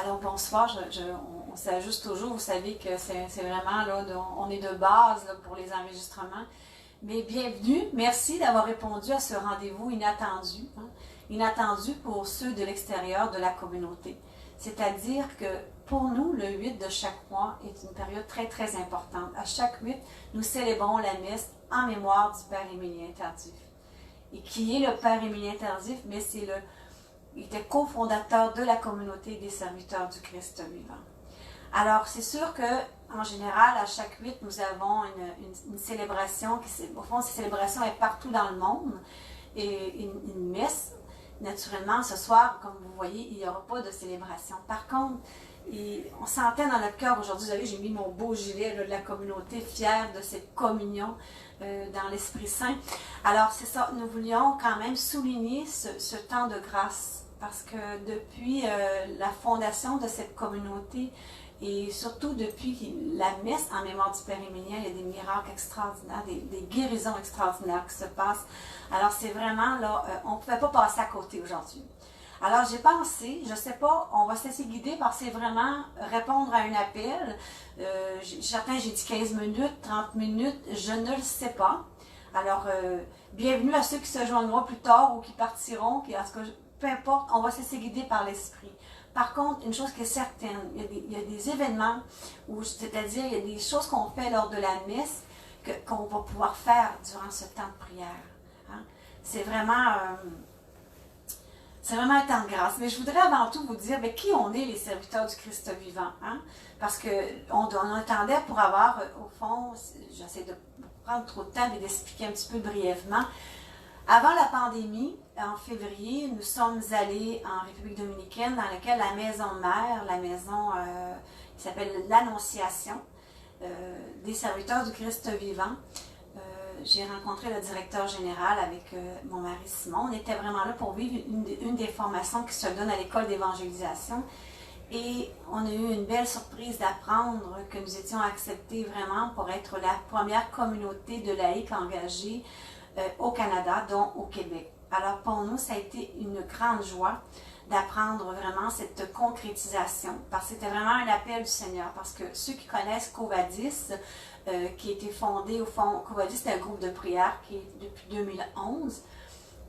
Alors bonsoir, on s'ajuste toujours, vous savez que c'est vraiment là, on est de base là, pour les enregistrements. Mais bienvenue, merci d'avoir répondu à ce rendez-vous inattendu, inattendu pour ceux de l'extérieur de la communauté. C'est-à-dire que pour nous, le 8 de chaque mois est une période très très importante. À chaque 8, nous célébrons la messe en mémoire du Père Émilien Tardif. Et qui est le Père Émilien Tardif? Mais il était cofondateur de la communauté des serviteurs du Christ vivant. Alors, c'est sûr que en général, à chaque 8, nous avons une célébration, au fond, cette célébration est partout dans le monde, et une messe. Naturellement, ce soir, comme vous voyez, il n'y aura pas de célébration. Par contre, on sentait dans notre cœur aujourd'hui, vous savez, j'ai mis mon beau gilet là, de la communauté, fière de cette communion dans l'Esprit Saint. Alors, c'est ça, nous voulions quand même souligner ce temps de grâce, parce que depuis la fondation de cette communauté, et surtout depuis la messe en mémoire du Père Émilien, il y a des miracles extraordinaires, des guérisons extraordinaires qui se passent. Alors c'est vraiment là, on ne pouvait pas passer à côté aujourd'hui. Alors j'ai pensé, je ne sais pas, on va se laisser guider parce que c'est vraiment répondre à un appel. Certains, j'ai dit 15 minutes, 30 minutes, je ne le sais pas. Alors bienvenue à ceux qui se joindront plus tard ou qui partiront, en tout cas, peu importe, on va se laisser guider par l'Esprit. Par contre, une chose qui est certaine, il y a des événements, c'est-à-dire il y a des choses qu'on fait lors de la messe qu'on va pouvoir faire durant ce temps de prière. Hein? C'est vraiment un temps de grâce. Mais je voudrais avant tout vous dire qui on est, les serviteurs du Christ vivant. Hein? Parce qu'on attendait pour avoir, au fond, j'essaie de prendre trop de temps et d'expliquer un petit peu brièvement. Avant la pandémie, en février, nous sommes allés en République dominicaine dans laquelle la maison mère, la maison qui s'appelle l'Annonciation des serviteurs du Christ vivant. J'ai rencontré le directeur général avec mon mari Simon. On était vraiment là pour vivre une des formations qui se donne à l'école d'évangélisation. Et on a eu une belle surprise d'apprendre que nous étions acceptés vraiment pour être la première communauté de laïcs engagés au Canada, dont au Québec. Alors pour nous, ça a été une grande joie d'apprendre vraiment cette concrétisation, parce que c'était vraiment un appel du Seigneur, parce que ceux qui connaissent Covadis, qui a été fondé au fond, Covadis c'est un groupe de prière qui est depuis 2011,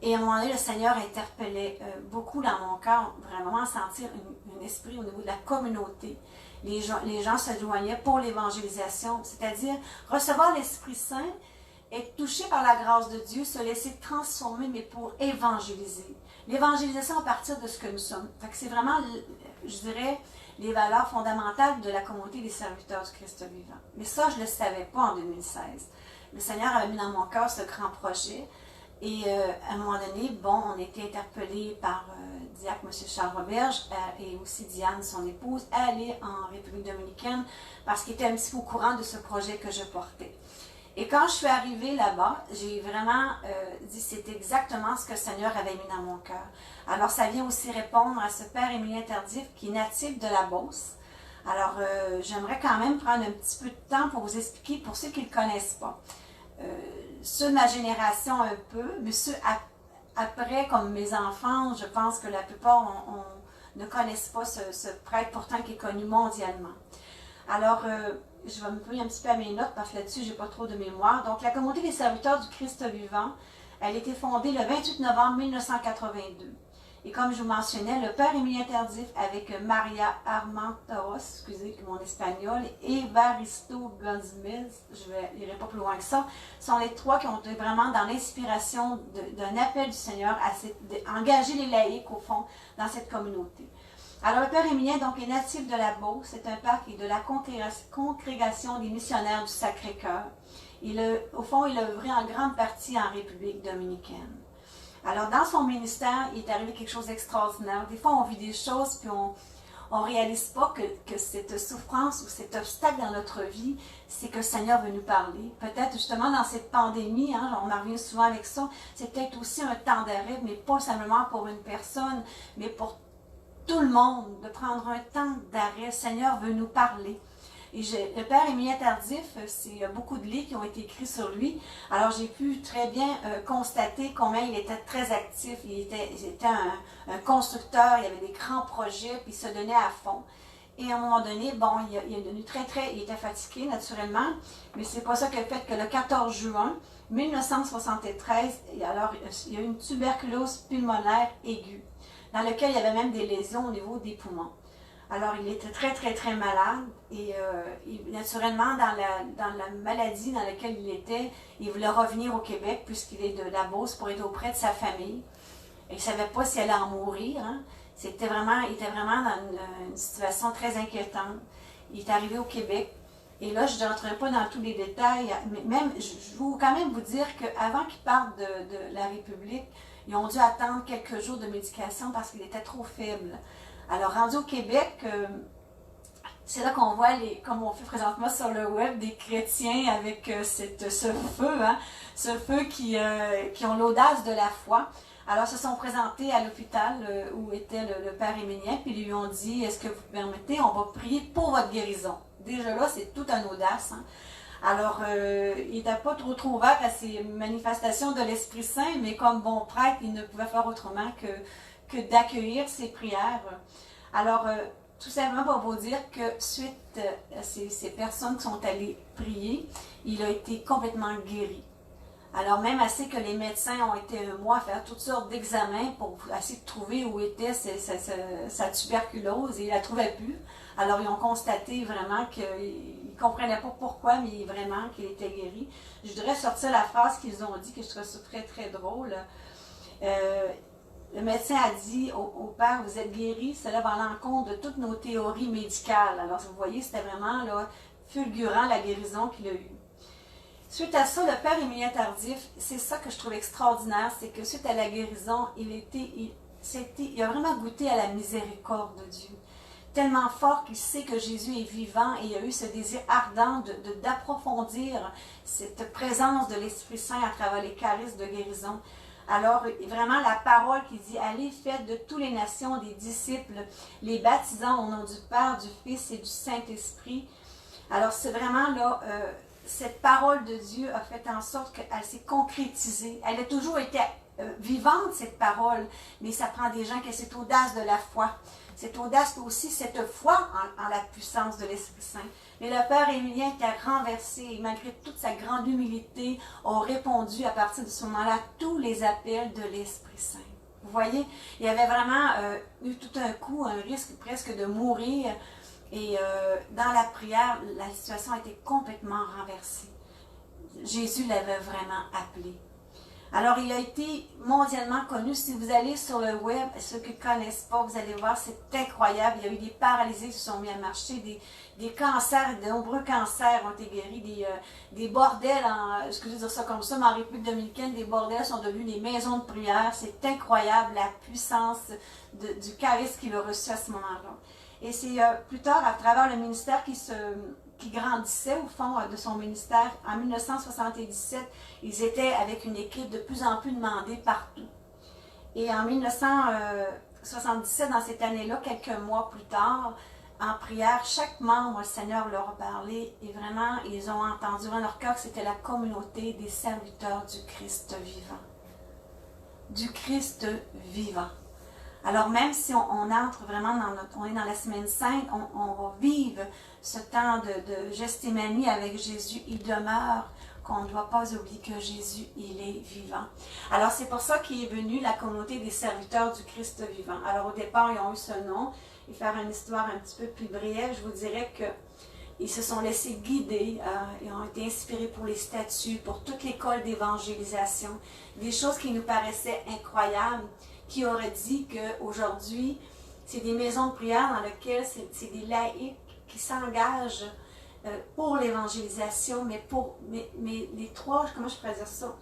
et à un moment donné, le Seigneur interpellait beaucoup dans mon cœur, vraiment sentir un esprit au niveau de la communauté. Les gens se joignaient pour l'évangélisation, c'est-à-dire recevoir l'Esprit Saint, être touché par la grâce de Dieu, se laisser transformer, mais pour évangéliser. L'évangélisation à partir de ce que nous sommes. C'est vraiment, je dirais, les valeurs fondamentales de la communauté des serviteurs du Christ vivant. Mais ça, je ne le savais pas en 2016. Le Seigneur avait mis dans mon cœur ce grand projet. Et à un moment donné, on a été interpellés par diacre M. Charles Roberge et aussi Diane, son épouse, à aller en République dominicaine parce qu'il était un petit peu au courant de ce projet que je portais. Et quand je suis arrivée là-bas, j'ai vraiment dit c'est exactement ce que le Seigneur avait mis dans mon cœur. Alors ça vient aussi répondre à ce Père Émilien Tardif qui est natif de la Beauce. Alors j'aimerais quand même prendre un petit peu de temps pour vous expliquer, pour ceux qui ne le connaissent pas. Ceux de ma génération un peu, mais ceux après, comme mes enfants, je pense que la plupart ne connaissent pas ce prêtre pourtant qui est connu mondialement. Alors, je vais me poser un petit peu à mes notes parce que là-dessus, je n'ai pas trop de mémoire. Donc, la communauté des serviteurs du Christ vivant, elle a été fondée le 28 novembre 1982. Et comme je vous mentionnais, le Père Émilien Tardif avec Maria Armenteros, excusez mon espagnol, et Evaristo González, je n'irai pas plus loin que ça, sont les trois qui ont été vraiment dans l'inspiration d'un appel du Seigneur à engager les laïcs, au fond, dans cette communauté. Alors, le Père Émilien donc, est natif de la Beauce, c'est un père qui est de la congrégation des missionnaires du Sacré-Cœur. Au fond, il a œuvré en grande partie en République dominicaine. Alors, dans son ministère, il est arrivé quelque chose d'extraordinaire. Des fois, on vit des choses, puis on ne réalise pas que cette souffrance ou cet obstacle dans notre vie, c'est que le Seigneur veut nous parler. Peut-être justement dans cette pandémie, on en revient souvent avec ça, c'est peut-être aussi un temps d'arrêt, mais pas simplement pour une personne, mais pour tout le monde, de prendre un temps d'arrêt. Le Seigneur veut nous parler. Et le père Émilien Tardif, il y a beaucoup de livres qui ont été écrits sur lui. Alors j'ai pu très bien constater combien il était très actif. Il était un constructeur, il avait des grands projets, puis il se donnait à fond. Et à un moment donné, bon, il est devenu il était fatigué naturellement, mais c'est pas ça qui a fait que le 14 juin 1973, alors, il y a eu une tuberculose pulmonaire aiguë, dans laquelle il y avait même des lésions au niveau des poumons. Alors, il était très malade et naturellement, dans la maladie dans laquelle il était, il voulait revenir au Québec puisqu'il est de la Beauce pour être auprès de sa famille. Et il ne savait pas s'il allait en mourir. Hein. Il était vraiment dans une situation très inquiétante. Il est arrivé au Québec. Et là, je n'entrerai pas dans tous les détails, mais même, je veux quand même vous dire qu'avant qu'il parte de la République, ils ont dû attendre quelques jours de médication parce qu'il était trop faible. Alors, rendu au Québec, c'est là qu'on voit, comme on fait présentement sur le web, des chrétiens avec ce feu, hein, ce feu qui ont l'audace de la foi. Alors, se sont présentés à l'hôpital où était le père Émilien, puis lui ont dit, est-ce que vous permettez, on va prier pour votre guérison. Déjà là, c'est toute une audace. Hein. Alors, il n'était pas trop ouvert à ces manifestations de l'Esprit Saint, mais comme bon prêtre, il ne pouvait faire autrement que d'accueillir ces prières. Alors, tout simplement pour vous dire que suite à ces personnes qui sont allées prier, il a été complètement guéri. Alors, même assez que les médecins ont été un mois à faire toutes sortes d'examens pour essayer de trouver où était sa tuberculose et ils ne la trouvaient plus. Alors, ils ont constaté vraiment qu'ils ne comprenaient pas pourquoi, mais vraiment qu'il était guéri. Je voudrais sortir la phrase qu'ils ont dit, que je trouve ça très drôle. Le médecin a dit au père, vous êtes guéri, cela va à l'encontre de toutes nos théories médicales. Alors, vous voyez, c'était vraiment là, fulgurant la guérison qu'il a eue. Suite à ça, le père Émilien Tardif, c'est ça que je trouve extraordinaire, c'est que suite à la guérison, il a vraiment goûté à la miséricorde de Dieu. Tellement fort qu'il sait que Jésus est vivant et il a eu ce désir ardent d'approfondir cette présence de l'Esprit Saint à travers les charismes de guérison. Alors, vraiment, la parole qui dit « Allez, faites de toutes les nations des disciples, les baptisant au nom du Père, du Fils et du Saint-Esprit. » Alors, c'est vraiment là... cette parole de Dieu a fait en sorte qu'elle s'est concrétisée. Elle a toujours été vivante, cette parole, mais ça prend des gens qui ont cette audace de la foi. Cette audace, aussi cette foi en la puissance de l'Esprit Saint. Mais le père Émilien était renversé et malgré toute sa grande humilité, a répondu à partir de ce moment-là tous les appels de l'Esprit Saint. Vous voyez, il y avait vraiment eu tout un coup un risque presque de mourir. Et dans la prière, la situation a été complètement renversée. Jésus l'avait vraiment appelé. Alors, il a été mondialement connu. Si vous allez sur le web, ceux qui ne connaissent pas, vous allez voir, c'est incroyable. Il y a eu des paralysés qui se sont mis à marcher, des cancers, de nombreux cancers ont été guéris, des bordels, excusez dire ça comme ça, mais en République dominicaine, des bordels sont devenus des maisons de prière. C'est incroyable la puissance du charisme qu'il a reçu à ce moment-là. Et c'est plus tard, à travers le ministère qui grandissait au fond de son ministère, en 1977, ils étaient avec une équipe de plus en plus demandée partout. Et en 1977, dans cette année-là, quelques mois plus tard, en prière, chaque membre, le Seigneur leur a parlé et vraiment, ils ont entendu dans leur cœur que c'était la communauté des serviteurs du Christ vivant. Du Christ vivant. Alors même si on entre vraiment on est dans la semaine sainte, on va vivre ce temps de gestémanie avec Jésus, il demeure, qu'on ne doit pas oublier que Jésus, il est vivant. Alors c'est pour ça qu'il est venu la communauté des serviteurs du Christ vivant. Alors au départ, ils ont eu ce nom, et faire une histoire un petit peu plus brève, je vous dirais que ils se sont laissés guider, ils ont été inspirés pour les statuts, pour toute l'école d'évangélisation, des choses qui nous paraissaient incroyables, qui aurait dit qu'aujourd'hui, c'est des maisons de prière dans lesquelles c'est des laïcs qui s'engagent pour l'évangélisation, mais les trois, comment je pourrais dire ça?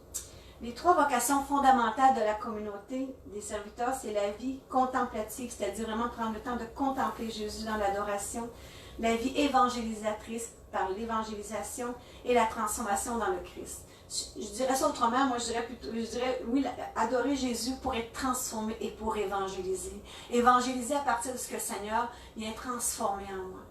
Les trois vocations fondamentales de la communauté des serviteurs, c'est la vie contemplative, c'est-à-dire vraiment prendre le temps de contempler Jésus dans l'adoration, la vie évangélisatrice par l'évangélisation et la transformation dans le Christ. Je dirais ça autrement, moi je dirais oui, adorer Jésus pour être transformé et pour évangéliser. Évangéliser à partir de ce que le Seigneur vient transformer en moi.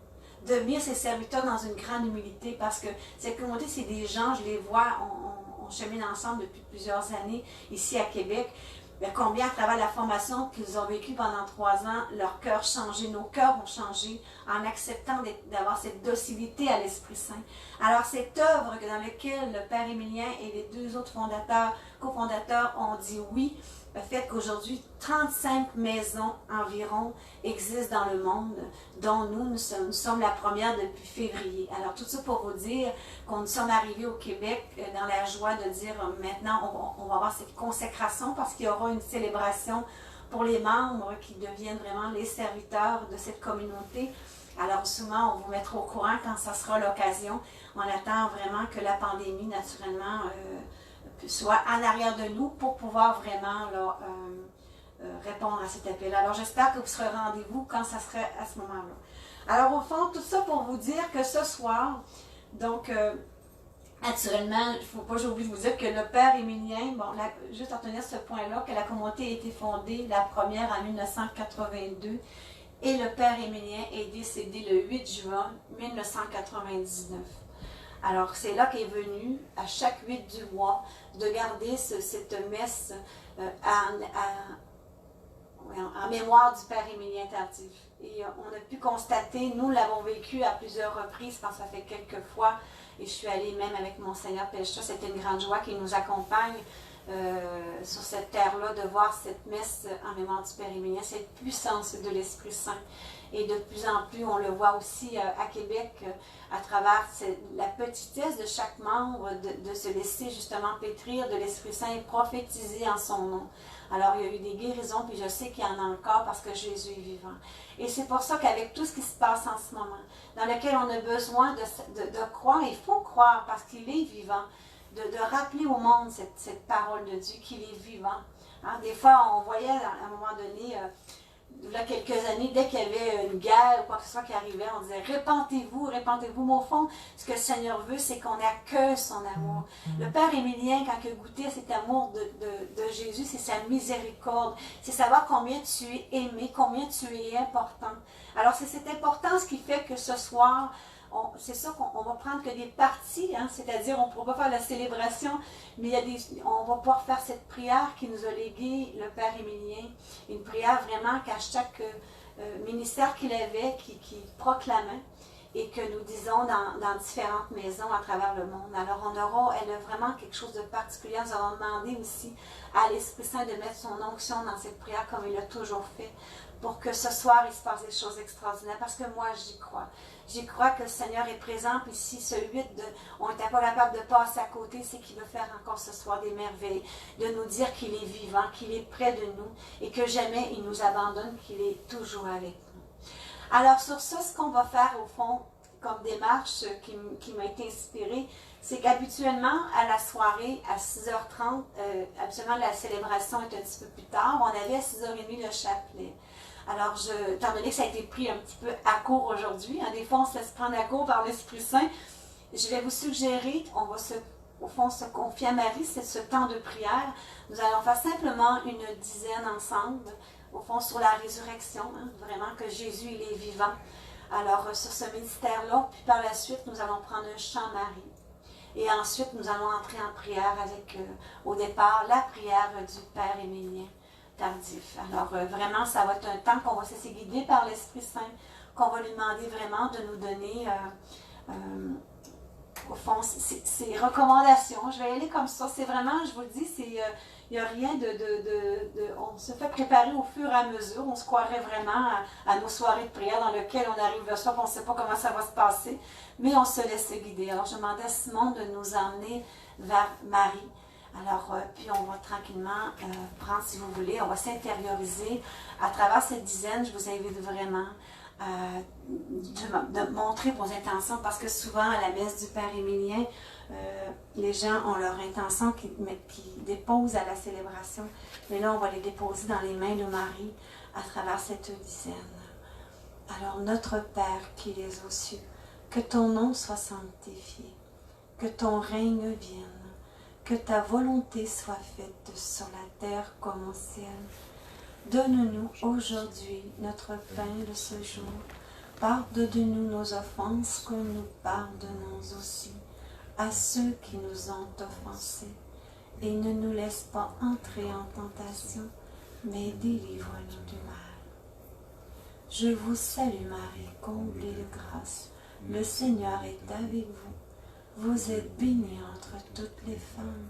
de mettre ses serviteurs dans une grande humilité, parce que cette communauté, c'est des gens, je les vois, on chemine ensemble depuis plusieurs années ici à Québec. Bien, combien à travers la formation qu'ils ont vécue pendant 3 ans, leur cœur changé, nos cœurs ont changé en acceptant d'avoir cette docilité à l'Esprit Saint. Alors cette œuvre dans laquelle le Père Émilien et les 2 autres cofondateurs ont dit oui, le fait qu'aujourd'hui 35 maisons environ existent dans le monde, dont nous sommes la première depuis février. Alors tout ça pour vous dire qu'on nous sommes arrivés au Québec dans la joie de dire maintenant on va avoir cette consécration parce qu'il y aura une célébration pour les membres qui deviennent vraiment les serviteurs de cette communauté. Alors souvent on vous mettra au courant quand ça sera l'occasion. On attend vraiment que la pandémie naturellement soit en arrière de nous pour pouvoir vraiment là, répondre à cet appel. Alors j'espère que vous serez au rendez-vous quand ça serait à ce moment-là. Alors au fond, tout ça pour vous dire que ce soir, donc naturellement, il ne faut pas j'ai oublié de vous dire que le Père Émilien, bon, juste en tenir ce point-là, que la communauté a été fondée, la première en 1982, et le Père Émilien est décédé le 8 juin 1999. Alors, c'est là qu'est venu, à chaque 8 du mois, de garder cette messe en mémoire du Père Émilien Tardif. Et on a pu constater, nous l'avons vécu à plusieurs reprises, je pense que ça fait quelques fois, et je suis allée même avec Monseigneur Pelcha, c'était une grande joie qui nous accompagne sur cette terre-là, de voir cette messe en mémoire du Père Émilien, cette puissance de l'Esprit Saint. Et de plus en plus, on le voit aussi à Québec, à travers la petitesse de chaque membre, de se laisser justement pétrir de l'Esprit Saint et prophétiser en son nom. Alors, il y a eu des guérisons, puis je sais qu'il y en a encore parce que Jésus est vivant. Et c'est pour ça qu'avec tout ce qui se passe en ce moment, dans lequel on a besoin de croire, il faut croire parce qu'il est vivant, de rappeler au monde cette parole de Dieu, qu'il est vivant. Hein, des fois, on voyait à un moment donné, il y a quelques années, dès qu'il y avait une guerre ou quoi que ce soit qui arrivait, on disait « Répentez-vous, répentez-vous ». Mais au fond, ce que le Seigneur veut, c'est qu'on accueille son amour. Le Père Émilien, quand il a goûté à cet amour de Jésus, c'est sa miséricorde. C'est savoir combien tu es aimé, combien tu es important. Alors, c'est cette importance qui fait que ce soir, c'est ça qu'on va prendre que des parties, hein, c'est-à-dire on ne pourra pas faire la célébration, mais on va pouvoir faire cette prière qui nous a légué le Père Émilien, une prière vraiment qu'à chaque ministère qu'il avait, qui proclamait, et que nous disons dans différentes maisons à travers le monde. Alors elle a vraiment quelque chose de particulier. Nous avons demandé aussi à l'Esprit Saint de mettre son onction dans cette prière comme il l'a toujours fait, pour que ce soir il se passe des choses extraordinaires, parce que moi j'y crois. J'y crois que le Seigneur est présent, puis si ce 8, on n'était pas capable de passer à côté, c'est qu'il veut faire encore ce soir des merveilles, de nous dire qu'il est vivant, qu'il est près de nous, et que jamais il nous abandonne, qu'il est toujours avec nous. Alors sur ça, ce qu'on va faire au fond, comme démarche qui m'a été inspirée, c'est qu'habituellement, à la soirée, à 6h30, habituellement la célébration est un petit peu plus tard, on avait à 6h30 le chapelet. Alors, étant donné que ça a été pris un petit peu à court aujourd'hui, hein, des fois on se laisse prendre à court par l'Esprit Saint, je vais vous suggérer, on va au fond se confier à Marie, c'est ce temps de prière. Nous allons faire simplement une dizaine ensemble, au fond sur la résurrection, hein, vraiment que Jésus il est vivant. Alors, sur ce ministère-là, puis par la suite, nous allons prendre un chant Marie. Et ensuite, nous allons entrer en prière avec, au départ, la prière du Père Émilien Tardif. Alors, vraiment, ça va être un temps qu'on va se laisser guider par l'Esprit Saint, qu'on va lui demander vraiment de nous donner, au fond, ces recommandations. Je vais y aller comme ça. C'est vraiment, je vous le dis, il n'y a rien on se fait préparer au fur et à mesure. On se croirait vraiment à nos soirées de prière dans lesquelles on arrive le soir, on ne sait pas comment ça va se passer, mais on se laisse guider. Alors, je demandais à Simon de nous emmener vers Marie. Alors, puis on va tranquillement prendre, si vous voulez, on va s'intérioriser. À travers cette dizaine, je vous invite vraiment de montrer vos intentions, parce que souvent, à la messe du Père Émilien, les gens ont leur intention qui déposent à la célébration. Mais là, on va les déposer dans les mains de Marie à travers cette dizaine. Alors, notre Père qui es aux cieux, que ton nom soit sanctifié, que ton règne vienne, que ta volonté soit faite sur la terre comme au ciel. Donne-nous aujourd'hui notre pain de ce jour. Pardonne-nous nos offenses, comme nous pardonnons aussi à ceux qui nous ont offensés. Et ne nous laisse pas entrer en tentation, mais délivre-nous du mal. Je vous salue Marie, comblée de grâce. Le Seigneur est avec vous. Vous êtes bénie entre toutes les femmes,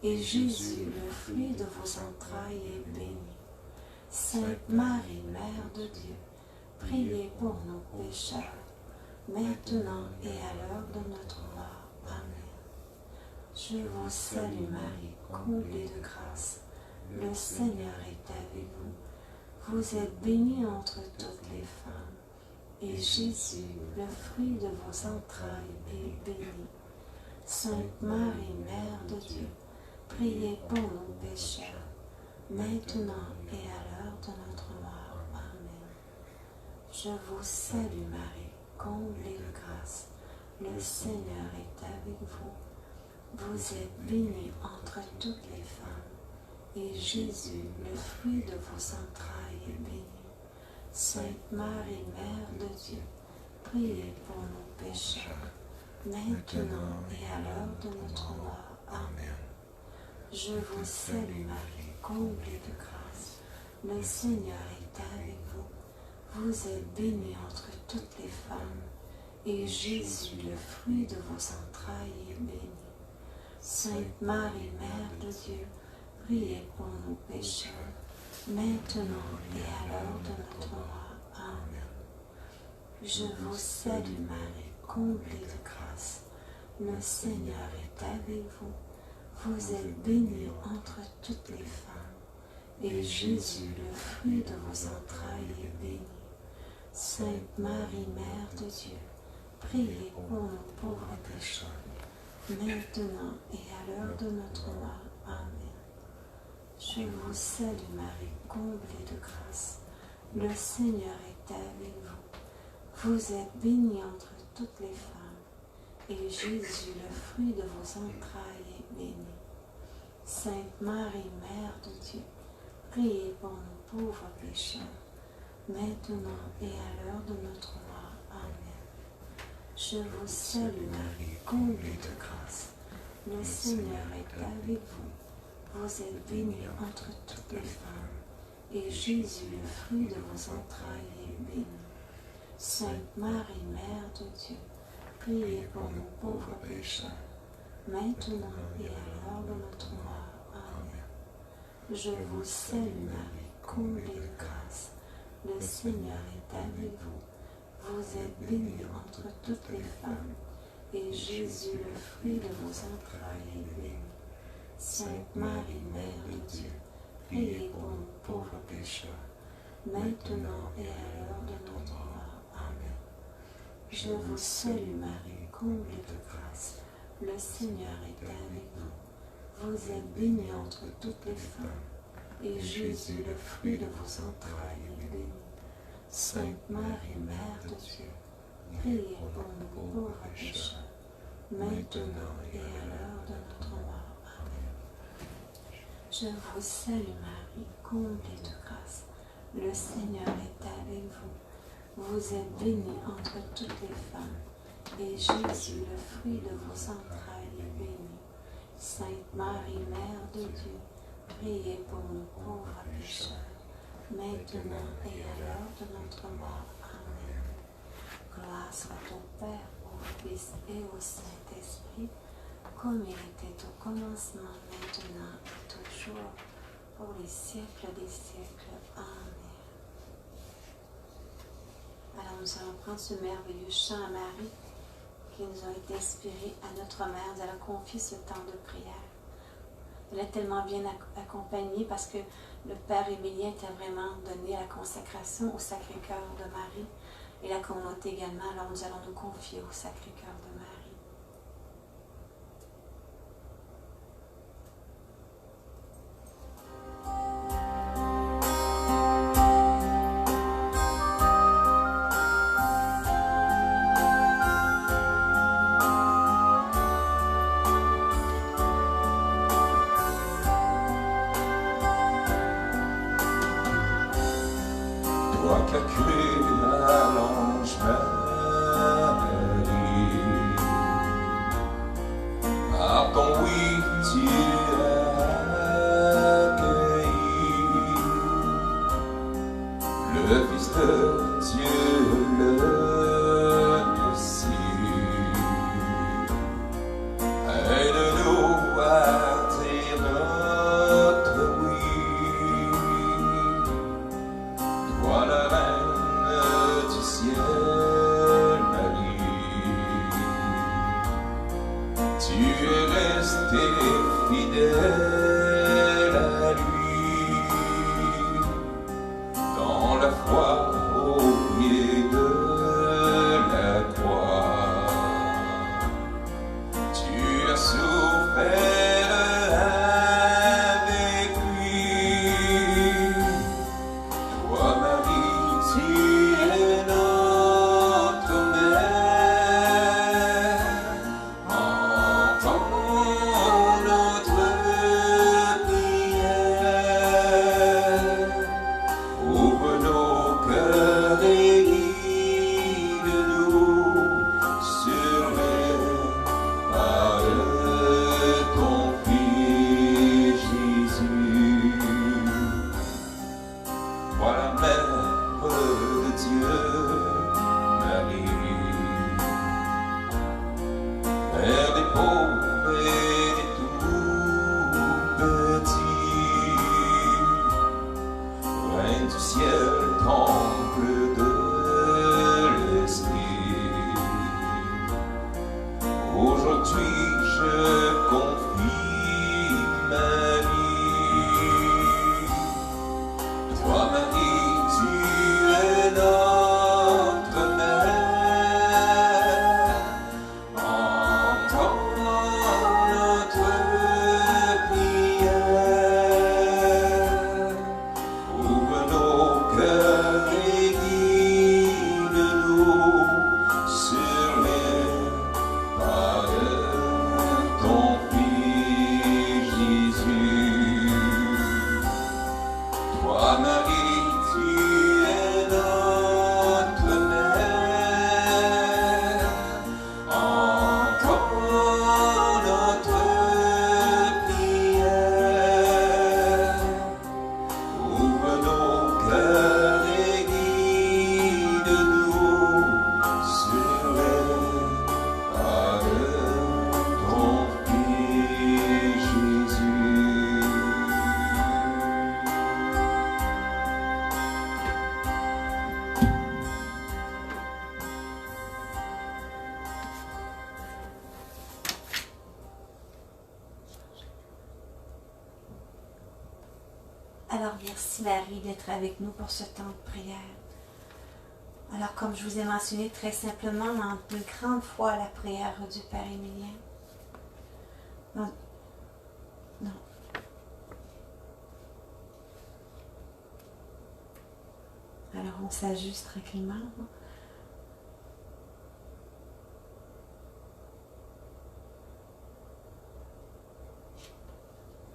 et Jésus, le fruit de vos entrailles, est béni. Sainte Marie, Mère de Dieu, priez pour nous pécheurs, maintenant et à l'heure de notre mort. Amen. Je vous salue Marie, comblée de grâce. Le Seigneur est avec vous. Vous êtes bénie entre toutes les femmes, et Jésus, le fruit de vos entrailles, est béni. Sainte Marie, Mère de Dieu, priez pour nous pécheurs, maintenant et à l'heure de notre mort. Amen. Je vous salue Marie, comblée de grâce. Le Seigneur est avec vous. Vous êtes bénie entre toutes les femmes, et Jésus, le fruit de vos entrailles, est béni. Sainte Marie, Mère de Dieu, priez pour nous pécheurs, maintenant et à l'heure de notre mort. Amen. Je vous salue Marie, comblée de grâce. Le Seigneur est avec vous. Vous êtes bénie entre toutes les femmes, et Jésus, le fruit de vos entrailles, est béni. Sainte Marie, Mère de Dieu, priez pour nous pécheurs, maintenant et à l'heure de notre mort. Amen. Je vous salue Marie, comblée de grâce. Le Seigneur est avec vous. Vous êtes bénie entre toutes les femmes, et Jésus, le fruit de vos entrailles, est béni. Sainte Marie, Mère de Dieu, priez pour nous pauvres pécheurs, maintenant et à l'heure de notre mort. Amen. Je vous salue Marie, comblée de grâce. Le Seigneur est avec vous. Vous êtes bénie entre toutes les femmes, et Jésus, le fruit de vos entrailles, est béni. Sainte Marie, Mère de Dieu, priez pour nous pauvres pécheurs, maintenant et à l'heure de notre mort. Amen. Je vous salue Marie, comblée de grâce. Le Seigneur est avec vous. Vous êtes bénie entre toutes les femmes, et Jésus, le fruit de vos entrailles, est béni. Sainte Marie, Mère de Dieu, priez pour nous pauvres pécheurs, maintenant et à l'heure de notre mort. Amen. Je vous salue Marie, comblée de grâce. Le Seigneur est avec vous. Vous êtes bénie entre toutes les femmes, et Jésus, le fruit de vos entrailles, est béni. Sainte Marie, Mère de Dieu, priez pour nous pauvres pécheurs, maintenant et à l'heure de notre mort. Amen. Je vous salue Marie, comblée de grâce. Le Seigneur est avec vous. Vous êtes bénie entre toutes les femmes, et Jésus, le fruit de vos entrailles, est béni. Sainte Marie, Mère de Dieu, priez pour nous pauvres pécheurs, maintenant et à l'heure de notre mort. Amen. Je vous salue Marie, comblée de grâce. Le Seigneur est avec vous. Vous êtes bénie entre toutes les femmes, et Jésus, le fruit de vos entrailles, est béni. Sainte Marie, Mère de Dieu, priez pour nous pauvres pécheurs, maintenant et à l'heure de notre mort. Amen. Gloire soit au Père, au Fils et au Saint-Esprit, comme il était au commencement, maintenant et toujours, pour les siècles des siècles. Amen. Alors nous allons prendre ce merveilleux chant à Marie qui nous a été inspiré à notre mère. Nous allons confier ce temps de prière. Elle est tellement bien accompagnée parce que le Père Émilien était vraiment donné à la consacration au Sacré-Cœur de Marie et la communauté également. Alors nous allons nous confier au Sacré-Cœur de Marie. Toi qui as cru à l'ange Marie, par ton oui tu as accueilli le Fils de Dieu, le Messie. Aide-nous à dire notre oui. Toi la reine du ciel, Marie, tu es restée fidèle à lui, dans la foi au pied de la croix. Tu as souffert avec lui. Toi Marie, tu es notre mère. Entends notre prière. Ouvre nos cœurs et guide-nous sur les pas de ton Fils Jésus. Toi la Mère de Dieu, Marie, Mère des pauvres et des tout petits, Reine du ciel, temple de l'Esprit. Aujourd'hui je confie ma vie. Toi Marie, tu es notre mère. Entends notre prière. Ouvre nos cœurs et guide-nous sur les pas de ton Fils Jésus. Toi Marie, tu es notre mère. Entends notre prière. Ouvre nos cœurs et guide-nous sur les pas de ton Fils Jésus. Alors, merci Marie d'être avec nous pour ce temps de prière. Alors, comme je vous ai mentionné très simplement, dans une grande foi à la prière du Père Émilien. Non. Alors, on s'ajuste tranquillement.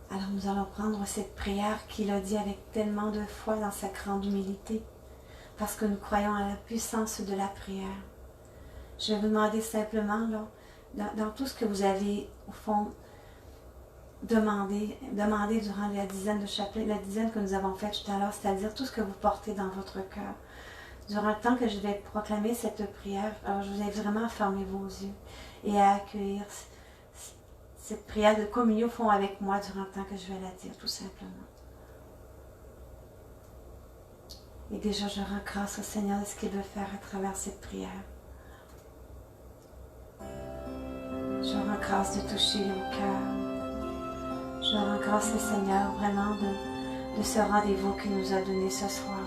Alors nous allons prendre cette prière qu'il a dit avec tellement de foi dans sa grande humilité, parce que nous croyons à la puissance de la prière. Je vais vous demander simplement, là, dans tout ce que vous avez, au fond, demandé durant la dizaine de chapelets, la dizaine que nous avons faite tout à l'heure, c'est-à-dire tout ce que vous portez dans votre cœur. Durant le temps que je vais proclamer cette prière, alors je vous invite vraiment à fermer vos yeux et à accueillir cette prière de communion au fond avec moi durant le temps que je vais la dire, tout simplement. Et déjà, je rends grâce au Seigneur de ce qu'il veut faire à travers cette prière. Je rends grâce de toucher mon cœur. Je rends grâce au Seigneur vraiment de ce rendez-vous qu'il nous a donné ce soir.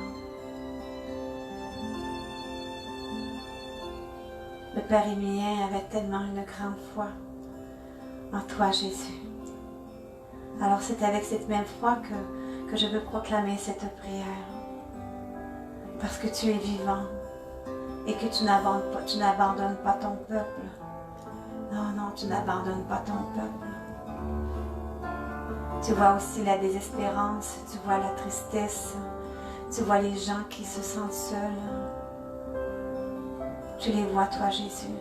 Le Père Émilien avait tellement une grande foi en toi, Jésus. Alors c'est avec cette même foi que je veux proclamer cette prière. Parce que tu es vivant et que tu n'abandonnes pas ton peuple. Non, non, tu n'abandonnes pas ton peuple. Tu vois aussi la désespérance, tu vois la tristesse, Tu vois les gens qui se sentent seuls. Tu les vois, toi, Jésus.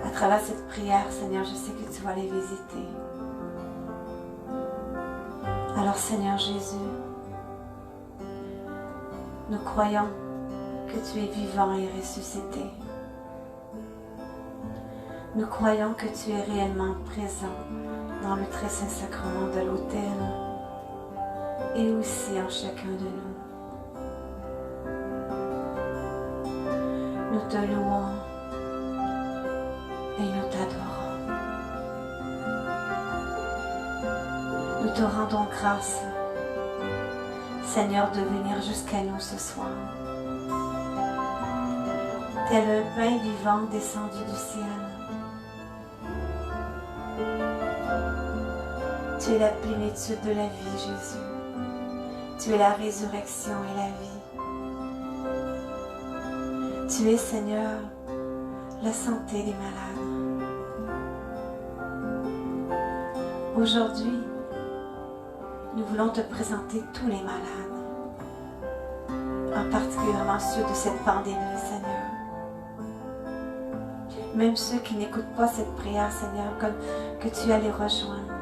À travers cette prière, Seigneur, je sais que tu vas les visiter. Alors, Seigneur Jésus, nous croyons que tu es vivant et ressuscité. Nous croyons que tu es réellement présent dans le très saint sacrement de l'autel et aussi en chacun de nous. Nous te louons et nous t'adorons. Nous te rendons grâce, Seigneur, de venir jusqu'à nous ce soir. Tel un pain vivant descendu du ciel. Tu es la plénitude de la vie, Jésus. Tu es la résurrection et la vie. Tu es, Seigneur, la santé des malades. Aujourd'hui, nous voulons te présenter tous les malades, en particulièrement ceux de cette pandémie, Seigneur. Même ceux qui n'écoutent pas cette prière, Seigneur, comme que tu as les rejoindre.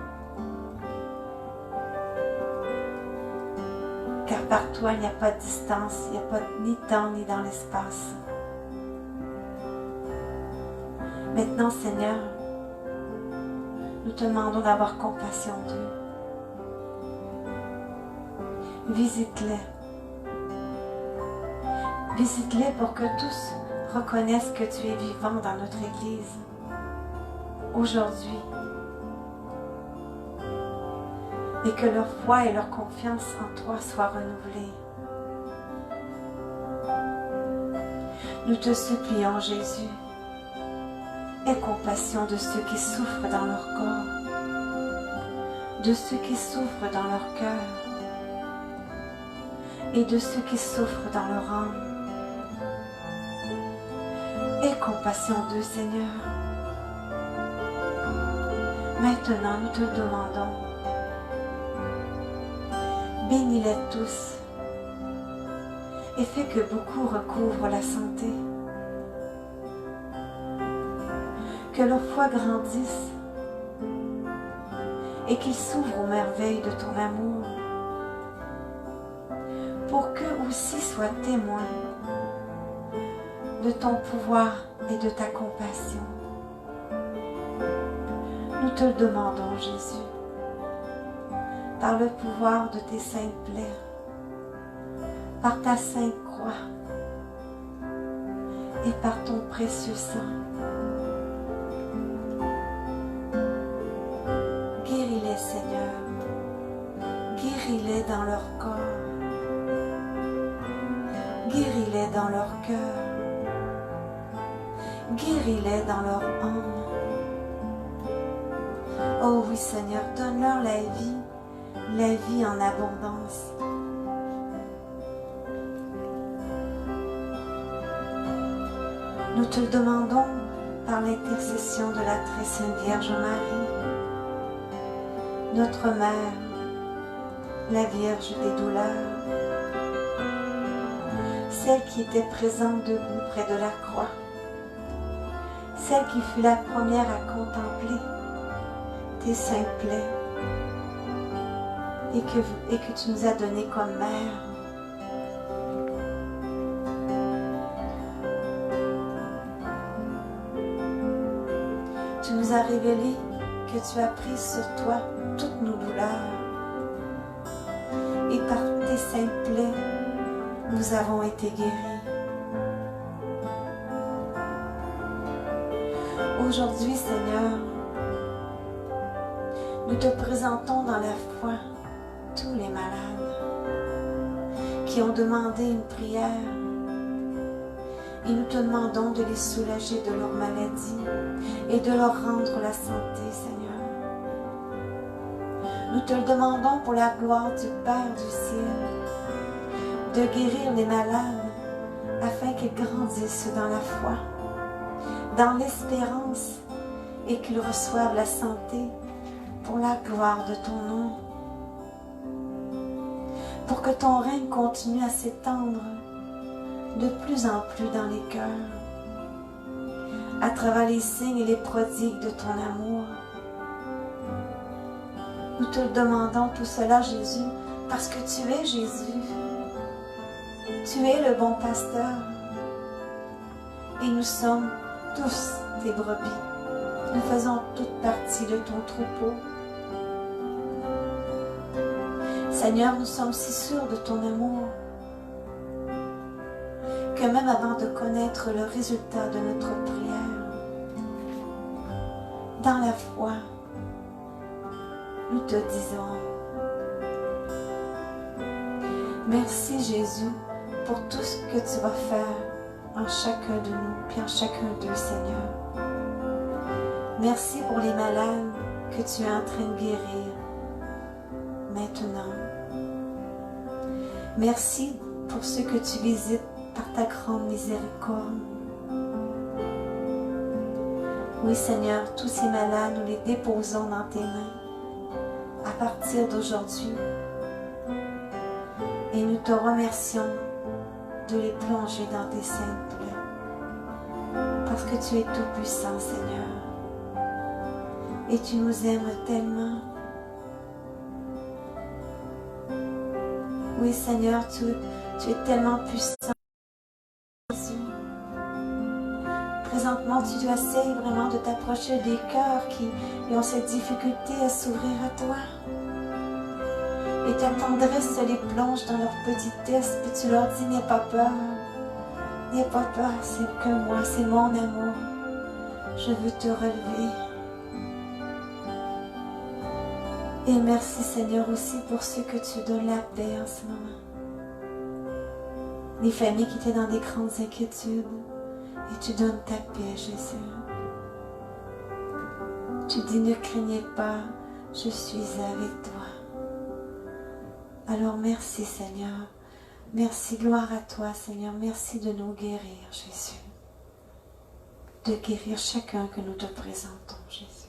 Car par toi, il n'y a pas de distance, il n'y a pas ni temps ni dans l'espace. Maintenant, Seigneur, nous te demandons d'avoir compassion d'eux. Visite-les. Visite-les pour que tous reconnaissent que tu es vivant dans notre Église aujourd'hui et que leur foi et leur confiance en toi soient renouvelées. Nous te supplions, Jésus, aie compassion de ceux qui souffrent dans leur corps, de ceux qui souffrent dans leur cœur et de ceux qui souffrent dans leur âme. Aie compassion d'eux, Seigneur. Maintenant, nous te le demandons. Bénis-les tous et fais que beaucoup recouvrent la santé. Que leur foi grandisse et qu'ils s'ouvrent aux merveilles de ton amour pour qu'eux aussi soient témoins de ton pouvoir et de ta compassion. Nous te le demandons, Jésus, par le pouvoir de tes saintes plaies, par ta sainte croix et par ton précieux sang. Guéris-les, Seigneur, guéris-les dans leur corps, guéris-les dans leur cœur, guéris-les dans leur âme. Oh oui, Seigneur, donne-leur la vie en abondance. Nous te le demandons par l'intercession de la très sainte Vierge Marie, notre Mère, la Vierge des douleurs, celle qui était présente debout près de la croix, celle qui fut la première à contempler tes saintes plaies et que tu nous as donné comme mère. Tu nous as révélé que tu as pris sur toi toutes nos douleurs et par tes saintes plaies, nous avons été guéris. Aujourd'hui, Seigneur, nous te présentons dans la foi tous les malades qui ont demandé une prière et nous te demandons de les soulager de leur maladie et de leur rendre la santé, Seigneur. Nous te le demandons pour la gloire du Père du ciel, de guérir les malades afin qu'ils grandissent dans la foi, dans l'espérance et qu'ils reçoivent la santé pour la gloire de ton nom. pour que ton règne continue à s'étendre de plus en plus dans les cœurs, à travers les signes et les prodigues de ton amour. Nous te demandons tout cela, Jésus, parce que tu es Jésus. Tu es le bon pasteur. Et nous sommes tous tes brebis. Nous faisons toute partie de ton troupeau. Seigneur, nous sommes si sûrs de ton amour que même avant de connaître le résultat de notre prière, dans la foi, nous te disons merci Jésus pour tout ce que tu vas faire en chacun de nous puis en chacun d'eux, Seigneur. Merci pour les malades que tu es en train de guérir maintenant. Merci pour ceux que tu visites par ta grande miséricorde. Oui, Seigneur, tous ces malades, nous les déposons dans tes mains à partir d'aujourd'hui. Et nous te remercions de les plonger dans tes saintes plaies. Parce que tu es tout puissant, Seigneur. Et tu nous aimes tellement. Oui, Seigneur, tu es tellement puissant. Jésus. Présentement, tu essayes vraiment de t'approcher des cœurs qui ont cette difficulté à s'ouvrir à toi. Et ta tendresse les plonge dans leur petitesse, puis tu leur dis, n'aie pas peur. N'aie pas peur, c'est que moi, c'est mon amour. Je veux te relever. Et merci Seigneur aussi pour ceux que tu donnes la paix en ce moment. Les familles qui étaient dans des grandes inquiétudes, et tu donnes ta paix, Jésus. Tu dis, ne craignez pas, je suis avec toi. Alors merci Seigneur, merci, gloire à toi Seigneur, merci de nous guérir Jésus, de guérir chacun que nous te présentons Jésus.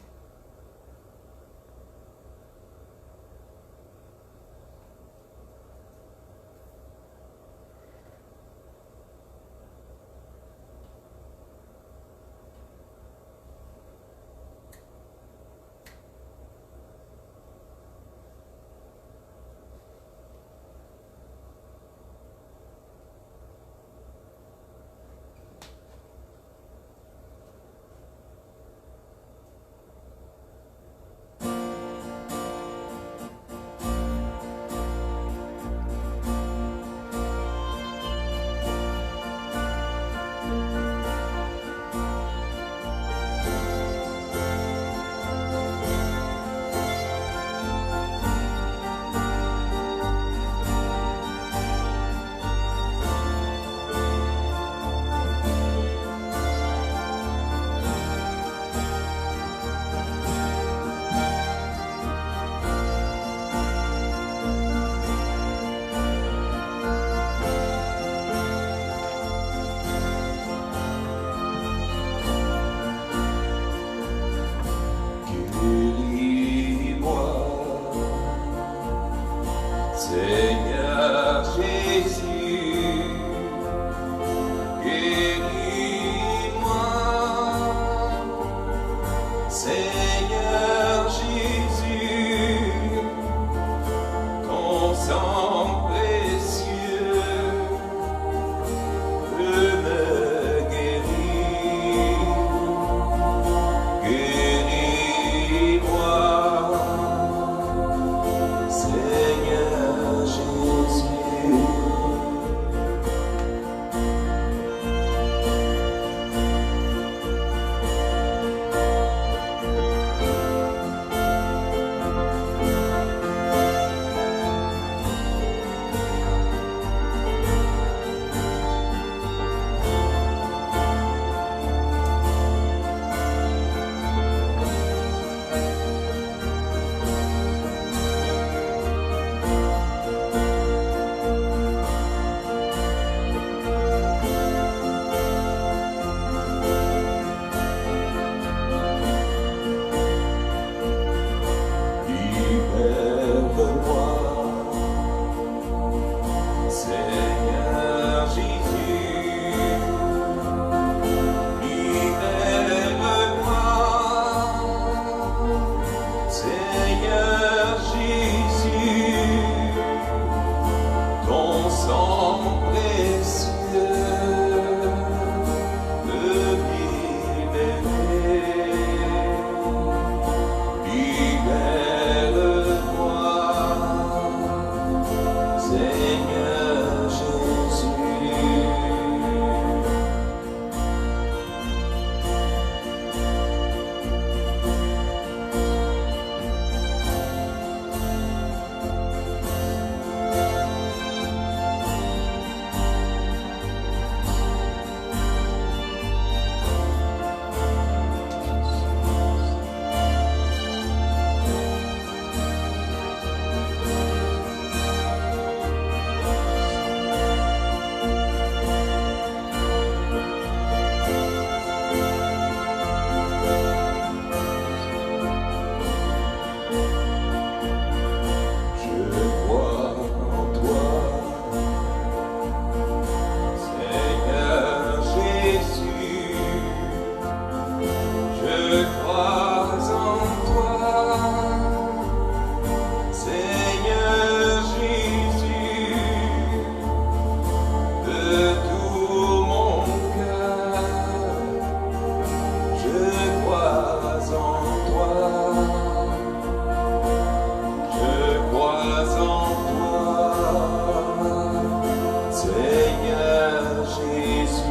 Seigneur Jésus.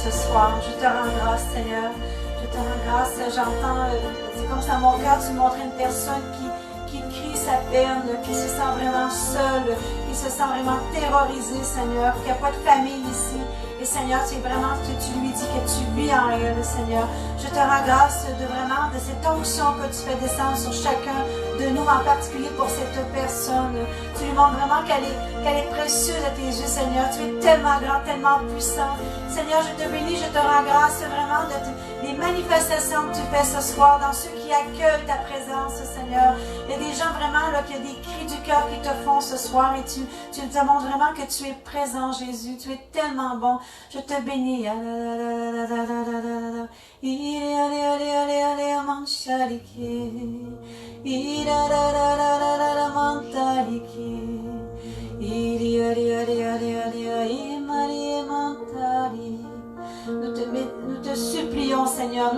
Ce soir, je te rends grâce, Seigneur. Je te rends grâce. J'entends, c'est comme ça, mon cœur, tu montrais une personne qui crie sa peine, qui se sent vraiment seule, qui se sent vraiment terrorisée, Seigneur, qu'il n'y a pas de famille ici. Et Seigneur, tu lui dis que tu vis en elle, Seigneur. Je te rends grâce de cette onction que tu fais descendre sur chacun de nous, en particulier pour cette personne. Tu lui montres vraiment qu'elle est précieuse à tes yeux, Seigneur. Tu es tellement grand, tellement puissant. Seigneur, je te bénis, je te rends grâce vraiment des manifestations que tu fais ce soir dans ceux qui accueillent ta présence, Seigneur. Il y a des gens vraiment là, qui ont des cris du cœur qui te font ce soir et tu te montres vraiment que tu es présent, Jésus. Tu es tellement bon. Je te bénis. Nous te supplions, Seigneur,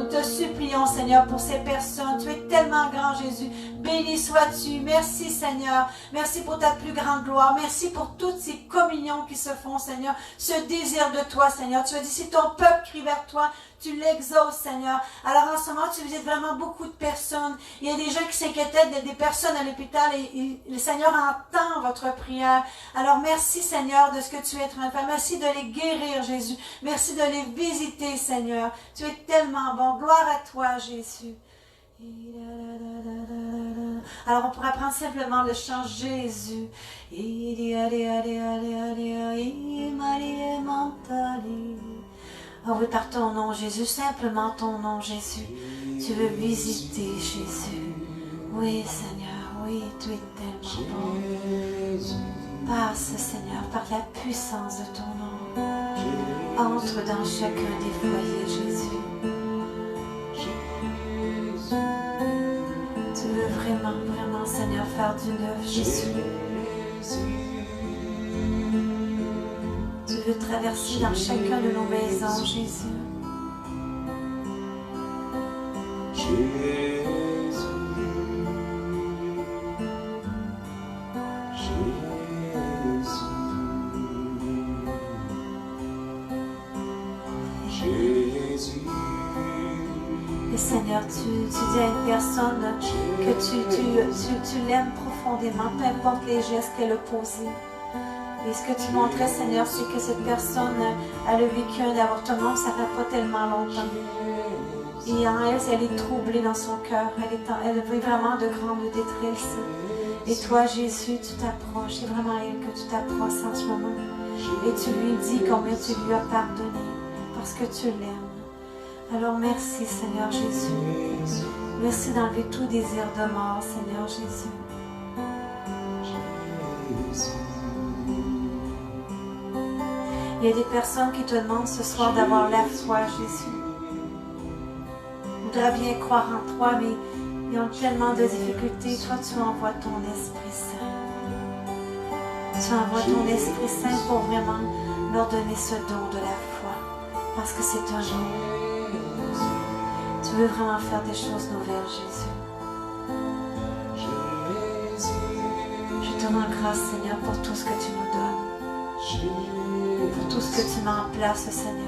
Seigneur, pour ces personnes. Tu es tellement grand, Jésus. Béni sois-tu. Merci, Seigneur. Merci pour ta plus grande gloire. Merci pour toutes ces communions qui se font, Seigneur. Ce désir de toi, Seigneur. Tu as dit, si ton peuple crie vers toi, tu l'exauces, Seigneur. Alors en ce moment, tu visites vraiment beaucoup de personnes. Il y a des gens qui s'inquiétaient des personnes à l'hôpital et le Seigneur entend votre prière. Alors merci, Seigneur, de ce que tu es en train de faire. Merci de les guérir, Jésus. Merci de les visiter, Seigneur. Tu es tellement bon. Gloire à toi, Jésus. Alors on pourra prendre simplement le chant Jésus. Oh oui, par ton nom, Jésus, simplement ton nom, Jésus. Tu veux visiter, Jésus. Oui, Seigneur, oui, tu es tellement bon. Passe, Seigneur, par la puissance de ton nom. Entre dans chacun des foyers, Jésus. Tu veux vraiment, vraiment, Seigneur, faire du neuf, Jésus. Tu veux traverser dans chacun de nos maisons, Jésus. Et Seigneur, tu dis à une personne que tu l'aimes profondément, peu importe les gestes qu'elle a posés. Et ce que tu montrais, Seigneur, c'est que cette personne, elle a vécu un avortement, ça ne fait pas tellement longtemps. Et en elle, elle est troublée dans son cœur, elle vit vraiment de grande détresse. Et toi, Jésus, tu t'approches, c'est vraiment à elle que tu t'approches en ce moment. Et tu lui dis combien tu lui as pardonné, parce que tu l'aimes. Alors merci, Seigneur Jésus. Merci d'enlever tout désir de mort, Seigneur Jésus. Il y a des personnes qui te demandent ce soir d'avoir la foi, Jésus. Ils voudraient bien croire en toi, mais ils ont tellement de difficultés. Toi, tu envoies ton Esprit Saint. Tu envoies ton Esprit Saint pour vraiment leur donner ce don de la foi. Parce que c'est un don. Tu veux vraiment faire des choses nouvelles, Jésus. te rends grâce, Seigneur, pour tout ce que tu nous donnes, pour tout ce que tu mets en place, Seigneur.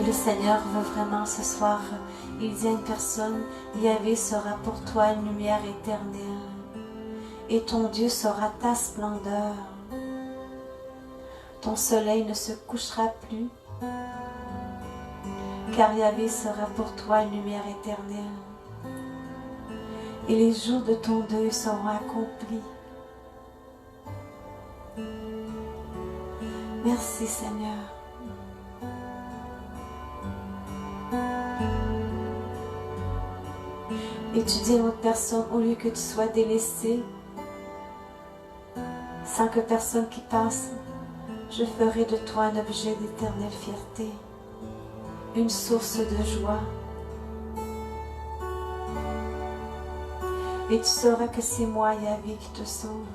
Le Seigneur veut vraiment ce soir, il dit à une personne, Yahvé sera pour toi une lumière éternelle et ton Dieu sera ta splendeur. Ton soleil ne se couchera plus car Yahvé sera pour toi une lumière éternelle et les jours de ton deuil seront accomplis. Merci Seigneur. Et tu dis à l'autre personne, au lieu que tu sois délaissé, sans que personne qui passe, je ferai de toi un objet d'éternelle fierté, une source de joie. Et tu sauras que c'est moi, Yahvé, qui te sauve.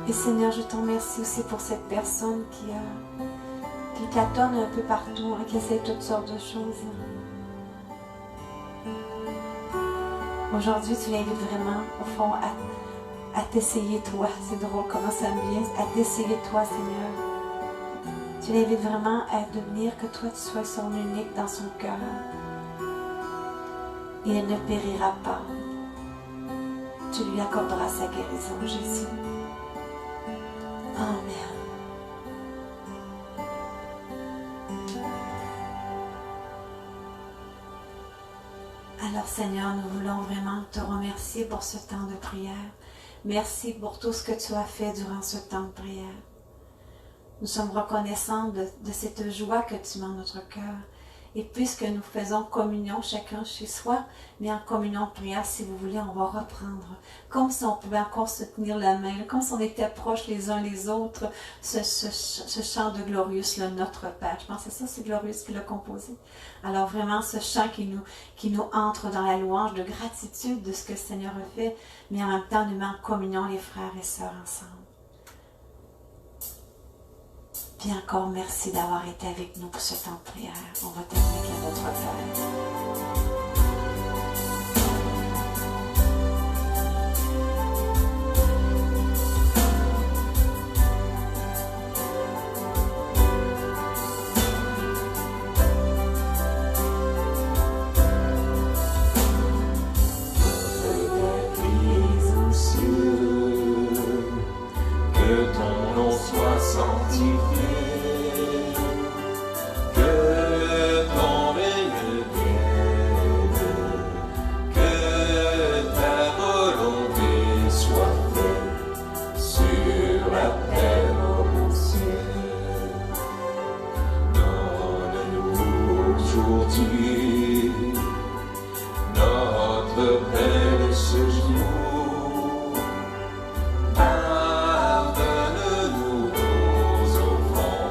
Et Seigneur, je t'en remercie aussi pour cette personne qui tâtonne un peu partout, qui essaie toutes sortes de choses. Aujourd'hui, tu l'invites vraiment, au fond, à t'essayer toi. C'est drôle comment ça me vient, à t'essayer toi, Seigneur. Tu l'invites vraiment à devenir que toi, tu sois son unique dans son cœur. Et elle ne périra pas. Tu lui accorderas sa guérison, Jésus. Amen. Alors Seigneur, nous voulons vraiment te remercier pour ce temps de prière. Merci pour tout ce que tu as fait durant ce temps de prière. Nous sommes reconnaissants de cette joie que tu mets en notre cœur. Et puisque nous faisons communion chacun chez soi, mais en communion de prière, si vous voulez, on va reprendre. Comme si on pouvait encore se tenir la main, comme si on était proches les uns les autres, ce chant de Glorious, là, notre Père. Je pense que c'est ça, c'est Glorious qui l'a composé. Alors vraiment, ce chant qui nous entre dans la louange de gratitude de ce que le Seigneur a fait, mais en même temps nous met en communion les frères et sœurs ensemble. Puis encore, merci d'avoir été avec nous pour ce temps de prière. On va terminer avec notre Père. Que ton nom soit sanctifié. Notre paix de ce jour, pardonne-nous nos offenses.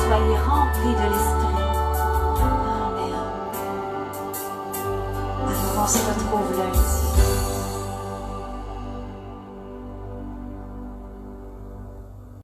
soyez remplis de l'Esprit. Amen. Alors on se retrouve lundi.